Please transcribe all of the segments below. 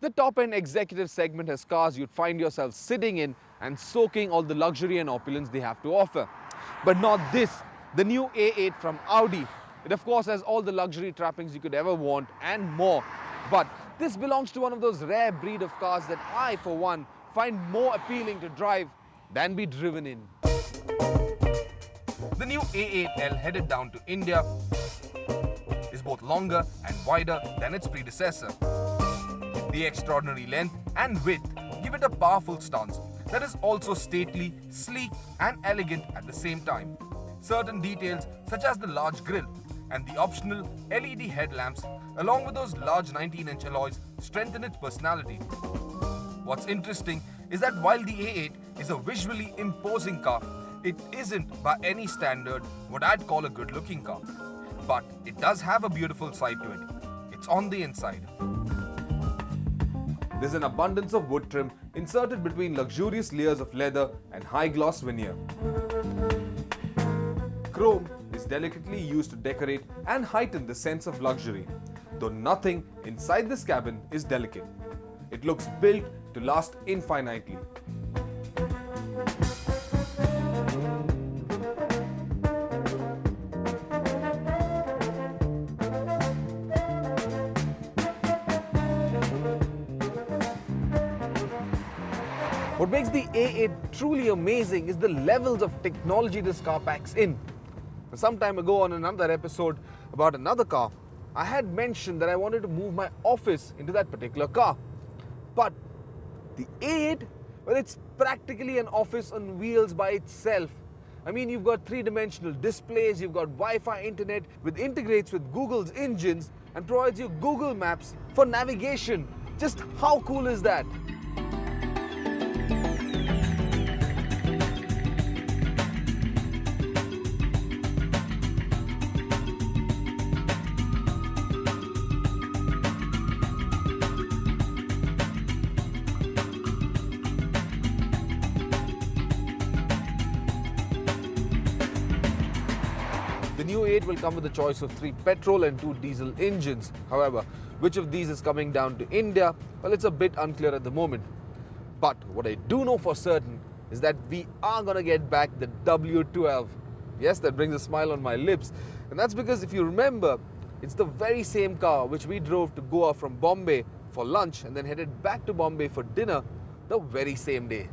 The top-end executive segment has cars you'd find yourself sitting in and soaking all the luxury and opulence they have to offer. But not this, the new A8 from Audi. It of course has all the luxury trappings you could ever want and more. But this belongs to one of those rare breed of cars that I, for one, find more appealing to drive than be driven in. The new A8L headed down to India is both longer and wider than its predecessor. The extraordinary length and width give it a powerful stance that is also stately, sleek and elegant at the same time. Certain details such as the large grille and the optional LED headlamps along with those large 19-inch alloys strengthen its personality. What's interesting is that while the A8 is a visually imposing car, it isn't by any standard what I'd call a good-looking car. But it does have a beautiful side to it. It's on the inside. There's an abundance of wood trim inserted between luxurious layers of leather and high-gloss veneer. Chrome is delicately used to decorate and heighten the sense of luxury, though nothing inside this cabin is delicate. It looks built to last infinitely. What makes the A8 truly amazing is the levels of technology this car packs in. Some time ago on another episode about another car, I had mentioned that I wanted to move my office into that particular car. But the A8, well, it's practically an office on wheels by itself. I mean, you've got three-dimensional displays, you've got Wi-Fi internet, which integrates with Google's engines and provides you Google Maps for navigation. Just how cool is that? The new A8 will come with a choice of 3 petrol and 2 diesel engines. However, which of these is coming down to India? Well, it's a bit unclear at the moment. But what I do know for certain is that we are going to get back the W12. Yes, that brings a smile on my lips. And that's because if you remember, it's the very same car which we drove to Goa from Bombay for lunch and then headed back to Bombay for dinner the very same day.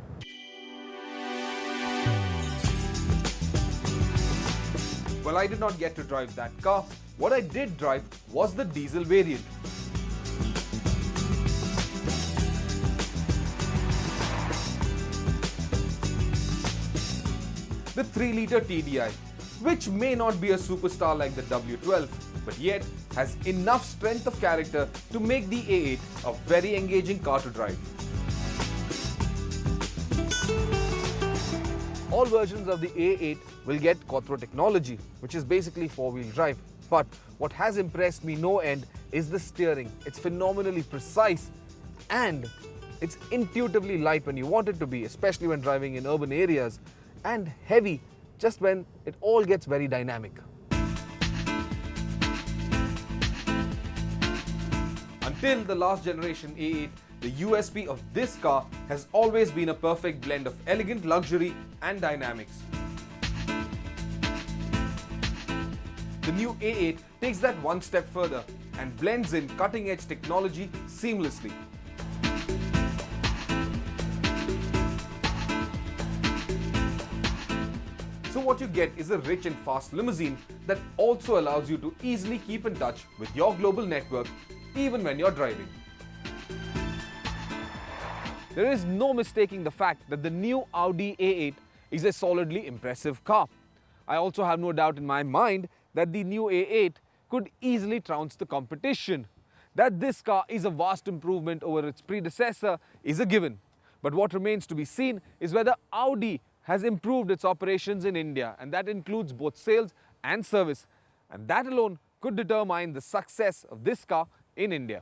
Well, I did not get to drive that car. What I did drive was the diesel variant. The 3-litre TDI, which may not be a superstar like the W12, but yet has enough strength of character to make the A8 a very engaging car to drive. All versions of the A8 will get Quattro technology, which is basically 4-wheel drive. But what has impressed me no end is the steering. It's phenomenally precise and it's intuitively light when you want it to be, especially when driving in urban areas, and heavy just when it all gets very dynamic. Until the last generation A8, the USP of this car has always been a perfect blend of elegant luxury and dynamics. The new A8 takes that one step further and blends in cutting-edge technology seamlessly. So what you get is a rich and fast limousine that also allows you to easily keep in touch with your global network even when you're driving. There is no mistaking the fact that the new Audi A8 is a solidly impressive car. I also have no doubt in my mind that the new A8 could easily trounce the competition. That this car is a vast improvement over its predecessor is a given. But what remains to be seen is whether Audi has improved its operations in India, and that includes both sales and service. And that alone could determine the success of this car in India.